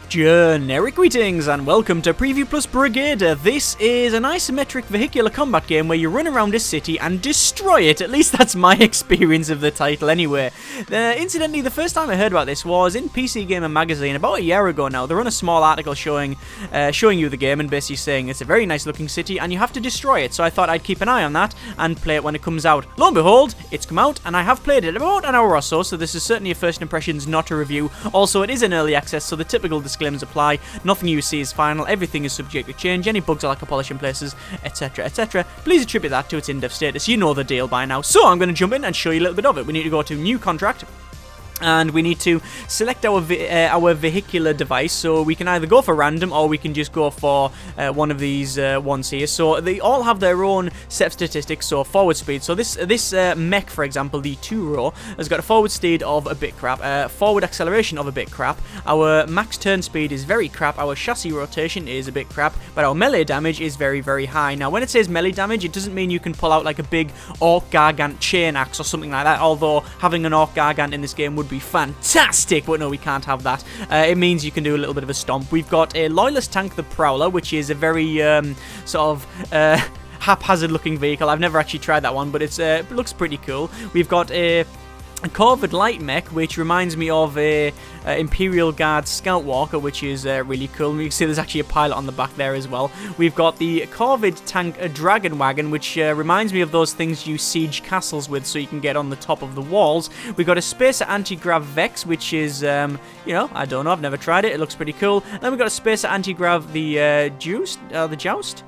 Generic greetings and welcome to Preview Plus Brigador. This is an isometric vehicular combat game where you run around a city and destroy it. At least that's my experience of the title anyway. Incidentally, the first time I heard about this was in PC Gamer magazine about a year ago now. They run a small article showing you the game and basically saying it's a very nice looking city and you have to destroy it. So I thought I'd keep an eye on that and play it when it comes out. Lo and behold, it's come out and I have played it about an hour or so this is certainly a first impressions, not a review. Also, it is an early access, so the typical disclaimers apply. Nothing you see is final, everything is subject to change, any bugs are like a polish in places, etc, etc. Please attribute that to its in-depth status, you know the deal by now. So I'm going to jump in and show you a little bit of it. We need to go to new contract. And we need to select our vehicular device, so we can either go for random or we can just go for one of these ones here. So they all have their own set of statistics, so forward speed. So this mech, for example, the 2-row, has got a forward speed of a bit crap, forward acceleration of a bit crap, our max turn speed is very crap, our chassis rotation is a bit crap, but our melee damage is very, very high. Now, when it says melee damage, it doesn't mean you can pull out like a big Orc Gargant chain axe or something like that, although having an Orc Gargant in this game would be fantastic, but no, we can't have that. It means you can do a little bit of a stomp. We've got a Loyalist tank, the Prowler, which is a very sort of haphazard looking vehicle. I've never actually tried that one, but it looks pretty cool. We've got a Corvid light mech, which reminds me of a Imperial Guard Scout Walker, which is really cool. You can see there's actually a pilot on the back there as well. We've got the Corvid tank Dragon Wagon, which reminds me of those things you siege castles with so you can get on the top of the walls. We've got a Spacer Anti-Grav Vex, which is, you know, I don't know, I've never tried it. It looks pretty cool. And then we've got a Spacer Anti-Grav, the Joust,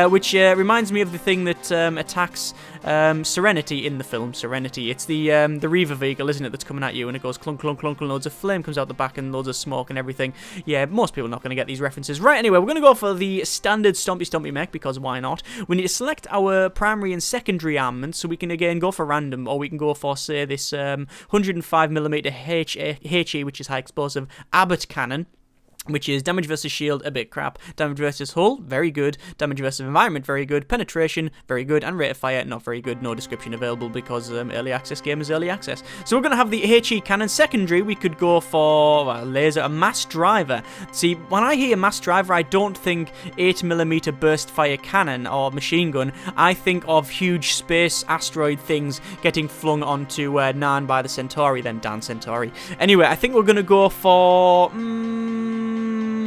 which reminds me of the thing that attacks Serenity in the film Serenity. It's the Reaver vehicle, isn't it, that's coming at you, and it goes clunk, clunk, clunk, and loads of flame comes out the back and loads of smoke and everything. Yeah, most people are not going to get these references. Right, anyway, we're going to go for the standard Stompy mech, because why not? We need to select our primary and secondary armaments, so we can again go for random, or we can go for, say, this 105mm HE, which is high explosive, Abbott cannon, which is damage versus shield, a bit crap. Damage versus hull, very good. Damage versus environment, very good. Penetration, very good. And rate of fire, not very good. No description available because early access game is early access. So we're going to have the HE cannon. Secondary, we could go for a laser, a mass driver. See, when I hear mass driver, I don't think 8mm burst fire cannon or machine gun. I think of huge space asteroid things getting flung onto Narn by the Centauri, then Dan Centauri. Anyway, I think we're going to go for...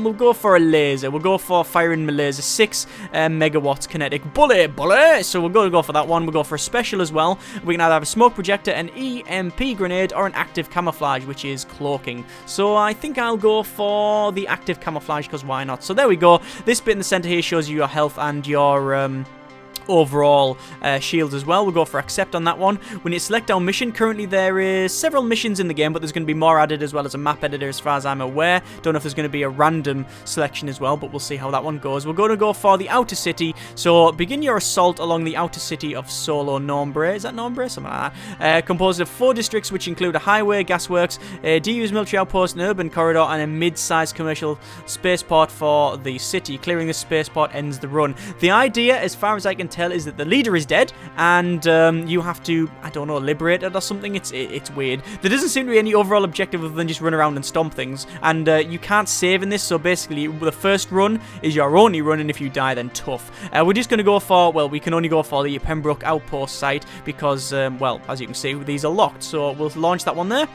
we'll go for a laser. We'll go for firing my laser. 6 megawatts kinetic. Bullet! So we're going to go for that one. We'll go for a special as well. We can either have a smoke projector, an EMP grenade, or an active camouflage, which is cloaking. So I think I'll go for the active camouflage, because why not? So there we go. This bit in the center here shows you your health and your... overall shields as well. We'll go for accept on that one. We need to select our mission. Currently there is several missions in the game, but there's going to be more added as well as a map editor as far as I'm aware. Don't know if there's going to be a random selection as well, but we'll see how that one goes. We're going to go for the outer city. So begin your assault along the outer city of Solo Nobre. Is that Nobre? Something like that. Composed of 4 districts which include a highway, gasworks, a DU's military outpost, an urban corridor, and a mid-sized commercial spaceport for the city. Clearing the spaceport ends the run. The idea, as far as I can tell, is that the leader is dead and you have to, I don't know, liberate it or something. It's weird. There doesn't seem to be any overall objective other than just run around and stomp things, and you can't save in this, so basically the first run is your only run, and if you die then tough. We're just going to go for, well, we can only go for the Pembroke outpost site because, well, as you can see, these are locked, so we'll launch that one there.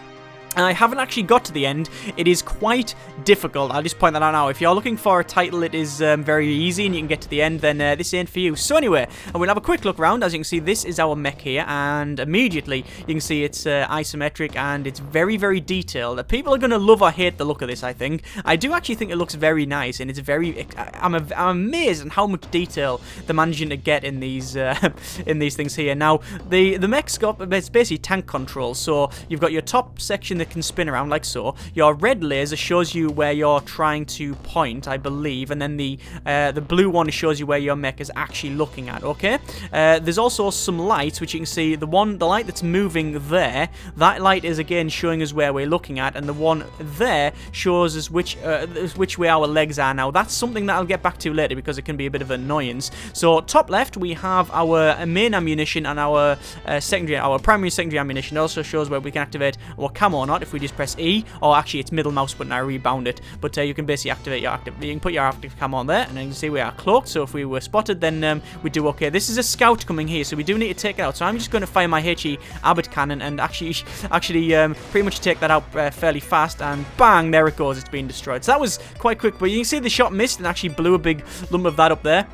I haven't actually got to the end. It is quite difficult. I'll just point that out now. If you're looking for a title that is very easy and you can get to the end, then this ain't for you. So anyway, we'll have a quick look around. As you can see, this is our mech here, and immediately you can see it's isometric and it's very, very detailed. People are going to love or hate the look of this, I think. I do actually think it looks very nice, and it's very... I'm amazed at how much detail they're managing to get in these things here. Now, the mech's got... it's basically tank control, so you've got your top section that can spin around like so. Your red laser shows you where you're trying to point, I believe, and then the blue one shows you where your mech is actually looking at, okay? There's also some lights, which you can see. The light that's moving there, that light is again showing us where we're looking at, and the one there shows us which way our legs are. Now, that's something that I'll get back to later because it can be a bit of annoyance. So, top left, we have our main ammunition and our primary and secondary ammunition. It also shows where we can activate our camo. not if we just press E, or actually it's middle mouse button, I rebound it, but you can basically activate your active, you can put your active cam on there, and then you can see we are cloaked, so if we were spotted, then we do okay. This is a scout coming here, so we do need to take it out, so I'm just going to fire my HE Abbott cannon, and actually pretty much take that out fairly fast, and bang, there it goes, it's been destroyed. So that was quite quick, but you can see the shot missed and actually blew a big lump of that up there.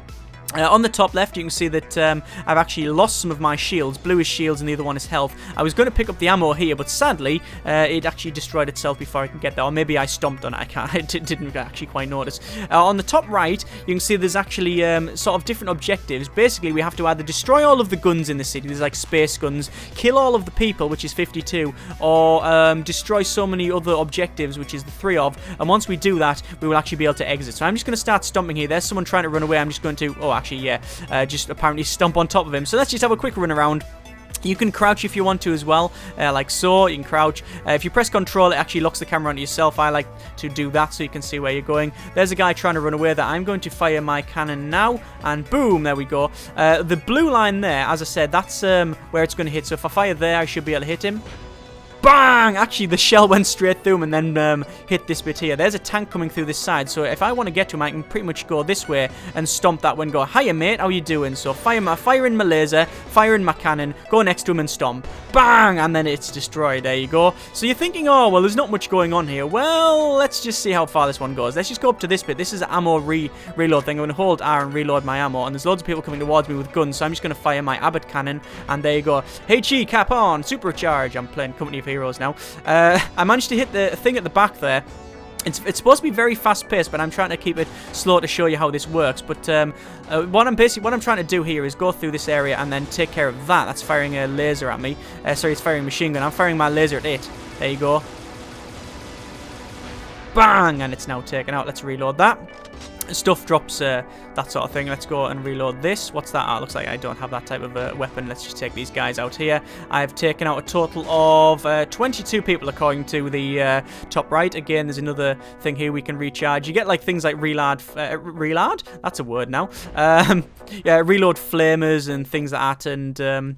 On the top left, you can see that I've actually lost some of my shields. Blue is shields and the other one is health. I was going to pick up the ammo here, but sadly, it actually destroyed itself before I can get there. Or maybe I stomped on it. I didn't actually quite notice. On the top right, you can see there's actually sort of different objectives. Basically, we have to either destroy all of the guns in the city. There's like space guns. Kill all of the people, which is 52. Or destroy so many other objectives, which is the 3 of. And once we do that, we will actually be able to exit. So I'm just going to start stomping here. There's someone trying to run away. I'm just going to... Oh, actually, yeah, just apparently stomp on top of him. So let's just have a quick run around. You can crouch if you want to as well, like so. You can crouch. If you press control, it actually locks the camera onto yourself. I like to do that so you can see where you're going. There's a guy trying to run away that I'm going to fire my cannon now, and boom, there we go. The blue line there, as I said, that's where it's going to hit. So if I fire there, I should be able to hit him. Bang! Actually, the shell went straight through him and then hit this bit here. There's a tank coming through this side, so if I want to get to him, I can pretty much go this way and stomp that one. Go, hiya, mate, how you doing? So fire in my laser, fire in my cannon, go next to him and stomp. Bang! And then it's destroyed. There you go. So you're thinking, oh, well, there's not much going on here. Well, let's just see how far this one goes. Let's just go up to this bit. This is an ammo reload thing. I'm going to hold R and reload my ammo, and there's loads of people coming towards me with guns, so I'm just going to fire my Abbott cannon, and there you go. HE, cap on, supercharge. I'm playing Company of Heroes now. I managed to hit the thing at the back there. It's supposed to be very fast-paced, but I'm trying to keep it slow to show you how this works. But what I'm trying to do here is go through this area and then take care of that. That's firing a laser at me. Sorry, it's firing a machine gun. I'm firing my laser at it. There you go. Bang! And it's now taken out. Let's reload that. Stuff drops, that sort of thing. Let's go and reload this. What's that? Oh, looks like I don't have that type of weapon. Let's just take these guys out here. I've taken out a total of 22 people according to the top right. Again, there's another thing here we can recharge. You get like things like reload? That's a word now. Yeah, reload flamers and things like that, and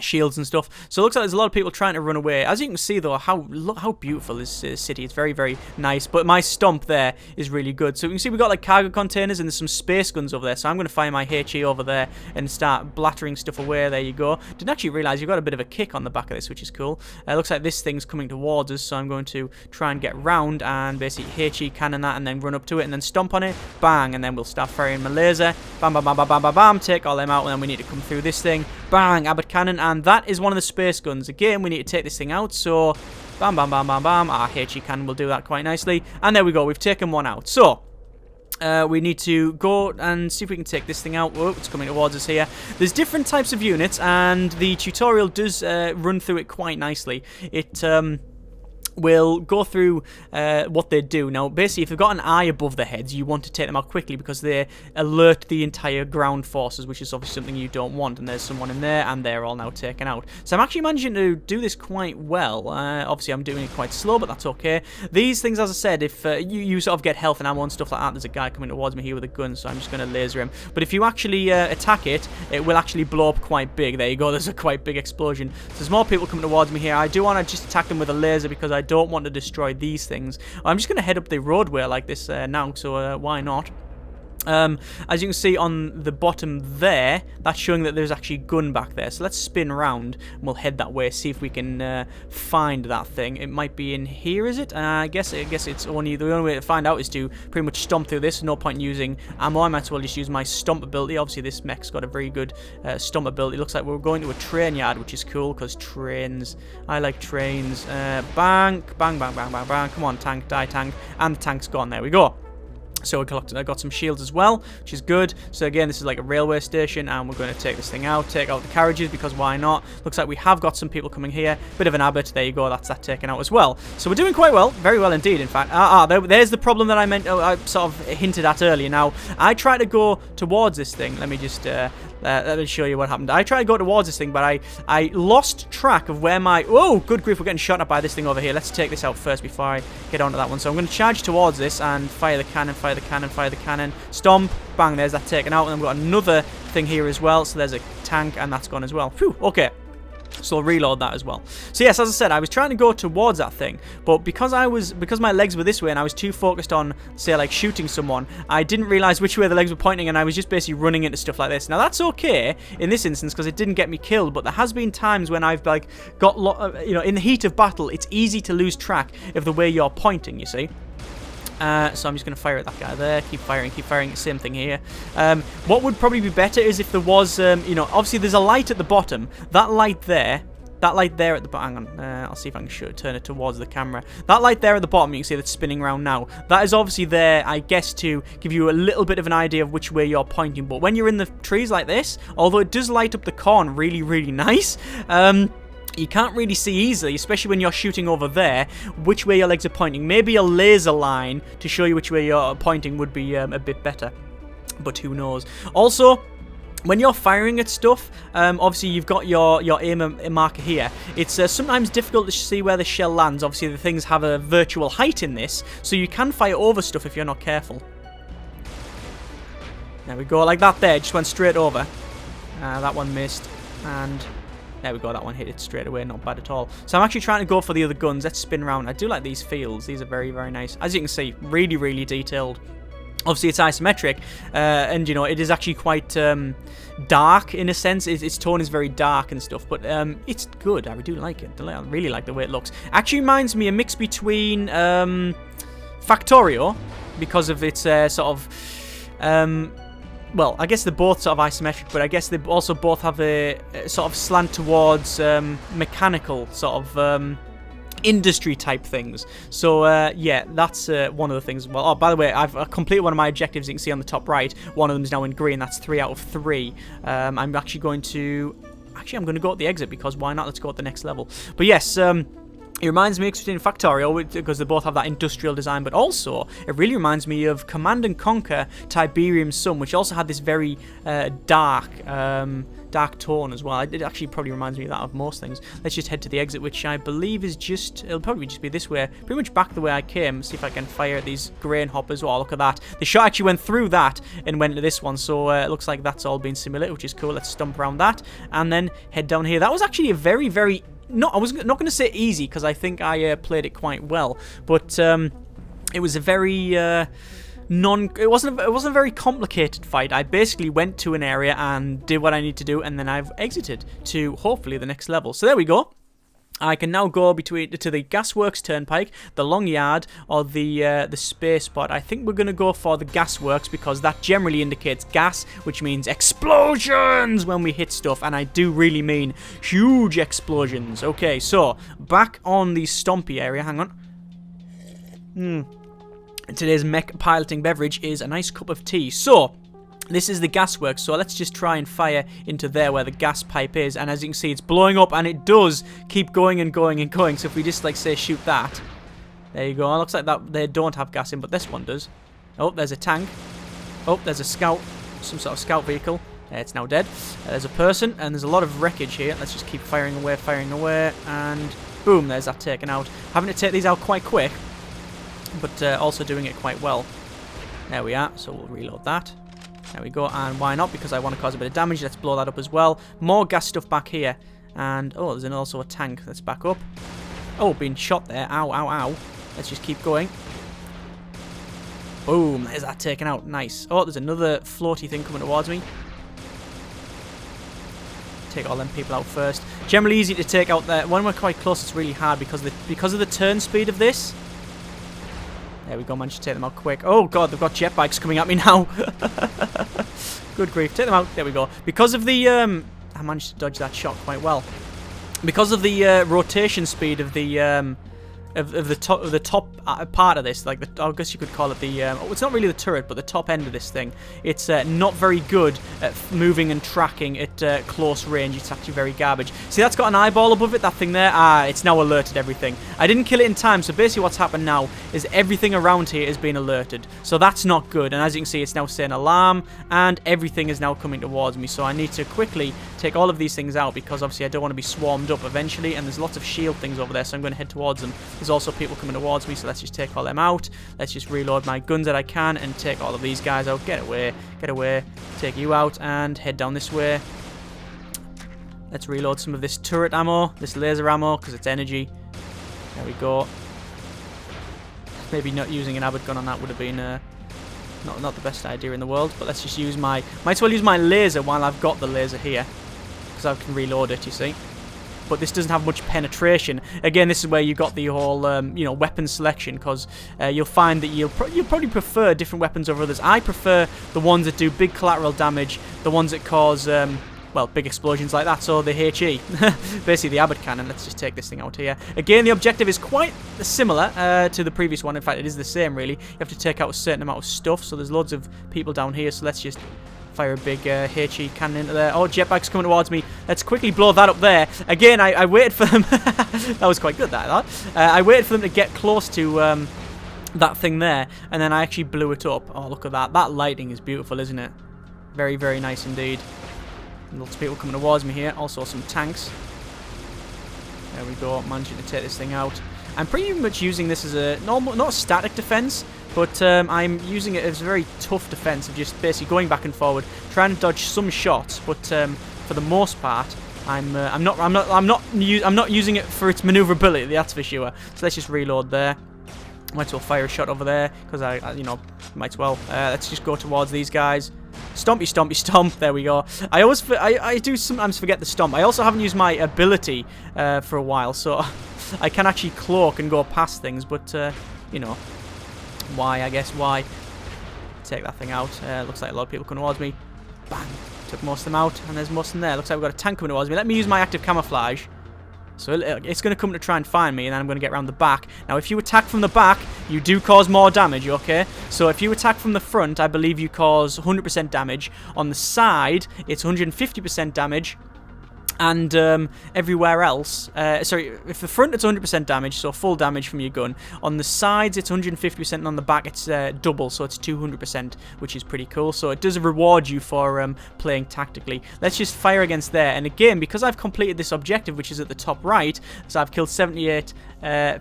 shields and stuff. So it looks like there's a lot of people trying to run away. As you can see though, how beautiful this city. It's very, very nice. But my stomp there is really good. So you can see we've got like cargo containers and there's some space guns over there. So I'm going to fire my HE over there and start blattering stuff away. There you go. Didn't actually realise you've got a bit of a kick on the back of this, which is cool. Looks like this thing's coming towards us, so I'm going to try and get round and basically HE cannon that and then run up to it and then stomp on it. Bang! And then we'll start firing my laser. Bam, bam, bam, bam, bam, bam, bam. Take all them out, and then we need to come through this thing. Bang! Abbott cannon. And that is one of the space guns. Again, we need to take this thing out, so bam, bam, bam, bam, bam. Our HE cannon will do that quite nicely. And there we go, we've taken one out. So, we need to go and see if we can take this thing out. Oh, it's coming towards us here. There's different types of units, and the tutorial does run through it quite nicely. It we'll go through what they do. Now, basically, if they've got an eye above their heads, you want to take them out quickly because they alert the entire ground forces, which is obviously something you don't want. And there's someone in there, and they're all now taken out. So I'm actually managing to do this quite well. Obviously, I'm doing it quite slow, but that's okay. These things, as I said, if you sort of get health and ammo and stuff like that, there's a guy coming towards me here with a gun, so I'm just going to laser him. But if you actually attack it, it will actually blow up quite big. There you go. There's a quite big explosion. So there's more people coming towards me here. I do want to just attack them with a laser because I don't want to destroy these things. I'm just going to head up the roadway like this now, so why not? As you can see on the bottom there, that's showing that there's actually a gun back there. So let's spin around and we'll head that way, see if we can find that thing. It might be in here, is it? I guess it's only the only way to find out is to pretty much stomp through this. No point in using ammo. I might as well just use my stomp ability. Obviously, this mech's got a very good stomp ability. Looks like we're going to a train yard, which is cool because trains. I like trains. Bang, bang, bang, bang, bang, bang. Come on, tank, die, tank, and the tank's gone. There we go. So I got some shields as well, which is good. So again, this is like a railway station, and we're going to take this thing out, take out the carriages, because why not? Looks like we have got some people coming here. Bit of an Abbott. There you go. That's that taken out as well. So we're doing quite well. Very well indeed, in fact. There's the problem that I sort of hinted at earlier. Now, I try to go towards this thing. Let me just... let me show you what happened. I tried to go towards this thing, but I lost track of where my... Oh, good grief, we're getting shot at by this thing over here. Let's take this out first before I get onto that one. So I'm going to charge towards this and fire the cannon, fire the cannon, fire the cannon. Stomp. Bang, there's that taken out. And then we've got another thing here as well. So there's a tank, and that's gone as well. Phew, okay. So I'll reload that as well. So yes, as I said, I was trying to go towards that thing, but because my legs were this way and I was too focused on, say, like shooting someone, I didn't realize which way the legs were pointing, and I was just basically running into stuff like this. Now that's okay in this instance because it didn't get me killed, but there has been times when I've like got in the heat of battle, it's easy to lose track of the way you're pointing, you see. So I'm just going to fire at that guy there. Keep firing. Same thing here. What would probably be better is if there was, obviously there's a light at the bottom. That light there at the bottom. Hang on. I'll see if I can turn it towards the camera. That light there at the bottom, you can see that's spinning around now. That is obviously there, I guess, to give you a little bit of an idea of which way you're pointing. But when you're in the trees like this, although it does light up the corn really, really nice, you can't really see easily, especially when you're shooting over there, which way your legs are pointing. Maybe a laser line to show you which way you're pointing would be a bit better, but who knows. Also, when you're firing at stuff, obviously you've got your aim marker here. It's sometimes difficult to see where the shell lands. Obviously the things have a virtual height in this, so you can fire over stuff if you're not careful. There we go, like that there, just went straight over. That one missed, and there we go, that one hit it straight away, not bad at all. So I'm actually trying to go for the other guns. Let's spin around. I do like these fields. These are very, very nice. As you can see, really, really detailed. Obviously, it's isometric, and, it is actually quite dark in a sense. Its tone is very dark and stuff, but it's good. I do like it. I really like the way it looks. Actually reminds me a mix between Factorio, because of its sort of... well, I guess they're both sort of isometric, but I guess they also both have a sort of slant towards mechanical sort of industry type things. So yeah, that's one of the things. Well, oh, by the way, I've completed one of my objectives. You can see on the top right, one of them is now in green. That's 3 out of 3. I'm actually going to go at the exit because why not? Let's go at the next level. But yes, it reminds me between Factorio, because they both have that industrial design, but also it really reminds me of Command and Conquer Tiberium Sun, which also had this very dark tone as well. It actually probably reminds me of that of most things. Let's just head to the exit, which I believe is it'll probably just be this way, pretty much back the way I came. See if I can fire at these grain hoppers. Oh, look at that. The shot actually went through that and went to this one, so it looks like that's all been simulated, which is cool. Let's stomp around that and then head down here. That was actually a very, very... I was not going to say easy, because I think I played it quite well, but it was a very it wasn't a very complicated fight. I basically went to an area and did what I need to do, and then I've exited to hopefully the next level. So there we go. I can now go to the Gasworks Turnpike, the Long Yard, or the space pod. I think we're going to go for the Gasworks because that generally indicates gas, which means explosions when we hit stuff, and I do really mean huge explosions. Okay, so back on the Stompy area. Hang on. Today's mech piloting beverage is a nice cup of tea. So this is the gasworks, so let's just try and fire into there where the gas pipe is, and as you can see, it's blowing up, and it does keep going and going and going. So if we just, like, say, shoot that, there you go. It looks like that they don't have gas in, but this one does. Oh, there's a tank. Oh, there's a scout, some sort of scout vehicle. It's now dead. There's a person, and there's a lot of wreckage here. Let's just keep firing away, and boom, there's that taken out. Having to take these out quite quick, but also doing it quite well. There we are, so we'll reload that. There we go, and why not? Because I want to cause a bit of damage. Let's blow that up as well. More gas stuff back here. And, oh, there's also a tank. Let's back up. Oh, being shot there. Ow, ow, ow. Let's just keep going. Boom, there's that taken out. Nice. Oh, there's another floaty thing coming towards me. Take all them people out first. Generally easy to take out there. When we're quite close, it's really hard because of the turn speed of this. There we go, managed to take them out quick. Oh god, they've got jet bikes coming at me now. Good grief, take them out. There we go. Because of the I managed to dodge that shot quite well. Because of the rotation speed of the top part of this, like I guess you could call it the it's not really the turret, but the top end of this thing. It's not very good at moving and tracking at close range. It's actually very garbage. See, that's got an eyeball above it, that thing there. It's now alerted everything. I didn't kill it in time, so basically what's happened now is everything around here is being alerted. So that's not good, and as you can see, it's now saying alarm, and everything is now coming towards me. So I need to quickly take all of these things out, because obviously I don't want to be swarmed up eventually, and there's lots of shield things over there, so I'm going to head towards them. There's also people coming towards me, so let's just take all them out. Let's just reload my guns that I can and take all of these guys out. Get away, take you out, and head down this way. Let's reload some of this turret ammo, this laser ammo, because it's energy. There we go. Maybe not using an Abbott gun on that would have been not the best idea in the world, but let's just use might as well use my laser while I've got the laser here, because I can reload it, you see. But this doesn't have much penetration. Again, this is where you got the whole weapon selection, because you'll find that you'll probably prefer different weapons over others. I prefer the ones that do big collateral damage, the ones that cause big explosions like that, so the HE. Basically the Abbott cannon. Let's just take this thing out here. Again, the objective is quite similar to the previous one. In fact, it is the same, really. You have to take out a certain amount of stuff, so there's loads of people down here, so let's just fire a big HE cannon into there. Oh, jetpack's coming towards me. Let's quickly blow that up there. Again, I waited for them. That was quite good, that. I waited for them to get close to that thing there, and then I actually blew it up. Oh, look at that. That lighting is beautiful, isn't it? Very, very nice indeed. Lots of people coming towards me here. Also some tanks. There we go. Managing to take this thing out. I'm pretty much using this as a normal, not a static defense, but I'm using it as a very tough defense of just basically going back and forward, trying to dodge some shots. But for the most part, I'm not using it for its maneuverability. That's for sure. So let's just reload there. Might as well fire a shot over there because I might as well. Let's just go towards these guys. Stompy, stompy, stomp. There we go. I do sometimes forget the stomp. I also haven't used my ability for a while, so I can actually cloak and go past things. But why? I guess why? Take that thing out. Looks like a lot of people coming towards me. Bang! Took most of them out, and there's most of them there. Looks like we've got a tank coming towards me. Let me use my active camouflage. So it's going to come to try and find me, and then I'm going to get around the back. Now, if you attack from the back, you do cause more damage, okay? So if you attack from the front, I believe you cause 100% damage. On the side, it's 150% damage. And everywhere else, if the front it's 100% damage, so full damage from your gun. On the sides it's 150%, and on the back it's double, so it's 200%, which is pretty cool. So it does reward you for playing tactically. Let's just fire against there, and again, because I've completed this objective, which is at the top right, so I've killed 78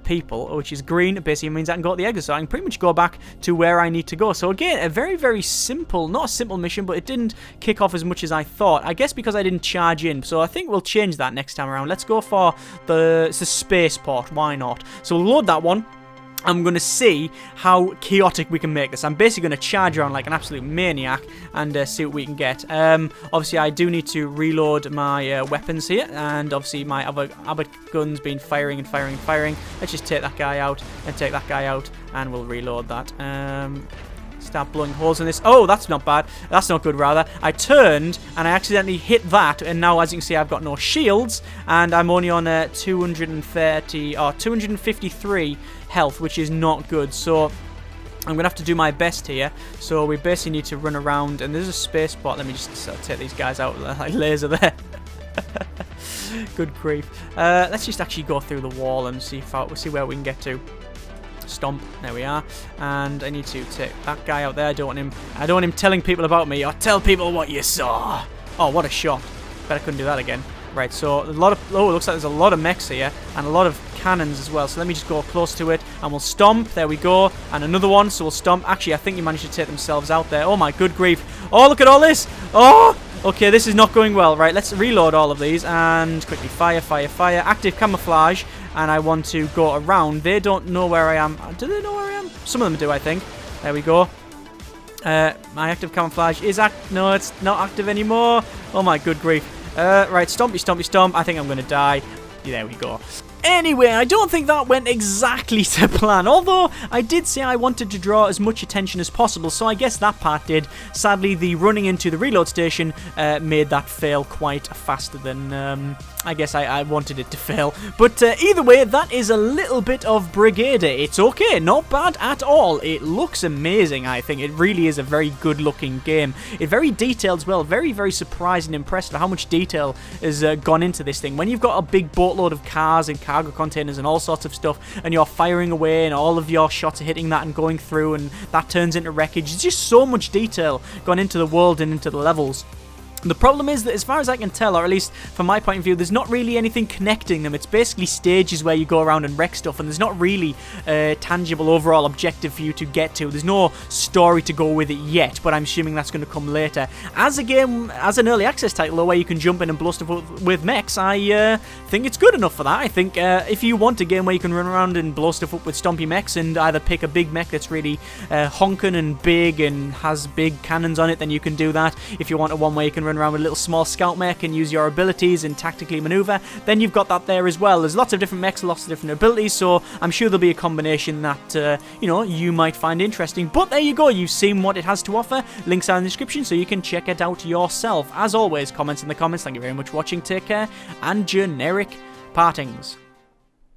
people, which is green. It basically means I can go to the exit, so I can pretty much go back to where I need to go. So again, a very, very simple, not a simple mission, but it didn't kick off as much as I thought. I guess because I didn't charge in, so I think we'll change that next time around. Let's go for it's a spaceport. Why not? So we'll load that one. I'm going to see how chaotic we can make this. I'm basically going to charge around like an absolute maniac and see what we can get. Obviously, I do need to reload my weapons here, and obviously my other gun's been firing and firing and firing. Let's just take that guy out and take that guy out, and we'll reload that. Start blowing holes in this. Oh, that's not bad. That's not good, rather. I turned, and I accidentally hit that, and now, as you can see, I've got no shields, and I'm only on 253 health, which is not good. So I'm going to have to do my best here. So we basically need to run around, and there's a space spot. Let me just take these guys out like laser there. Good grief. Let's just actually go through the wall and see where we can get to. Stomp. There we are. And I need to take that guy out there. I don't want him telling people about me. Or tell people what you saw. Oh, what a shot. Bet I couldn't do that again. Right, so it looks like there's a lot of mechs here and a lot of cannons as well. So let me just go close to it and we'll stomp. There we go. And another one, so we'll stomp. Actually, I think you managed to take themselves out there. Oh my good grief. Oh, look at all this. Oh, okay, this is not going well. Right, let's reload all of these and quickly fire, fire, fire. Active camouflage. And I want to go around. They don't know where I am. Do they know where I am? Some of them do, I think. There we go. My active camouflage is no, it's not active anymore. Oh my good grief. Right, stompy, stompy, stomp. I think I'm going to die. There we go. Anyway, I don't think that went exactly to plan, although I did say I wanted to draw as much attention as possible, so I guess that part did. Sadly, the running into the reload station made that fail quite faster than I guess I wanted it to fail. But either way, that is a little bit of Brigador. It's okay, not bad at all. It looks amazing, I think. It really is a very good-looking game. It's very detailed as well. Very, very surprised and impressed at how much detail has gone into this thing. When you've got a big boatload of cars and cargo containers and all sorts of stuff, and you're firing away, and all of your shots are hitting that and going through, and that turns into wreckage. There's just so much detail gone into the world and into the levels. The problem is that as far as I can tell, or at least from my point of view, there's not really anything connecting them. It's basically stages where you go around and wreck stuff, and there's not really a tangible overall objective for you to get to. There's no story to go with it yet, but I'm assuming that's going to come later. As a game, as an early access title, though, where you can jump in and blow stuff up with mechs, I think it's good enough for that. I think if you want a game where you can run around and blow stuff up with stompy mechs and either pick a big mech that's really honking and big and has big cannons on it, then you can do that. If you want a one where you can run around with a little small scout mech and use your abilities and tactically maneuver, then you've got that there as well. There's lots of different mechs, lots of different abilities, so I'm sure there'll be a combination that, you might find interesting. But there you go, you've seen what it has to offer. Links are in the description so you can check it out yourself. As always, comments in the comments. Thank you very much for watching, take care, and generic partings.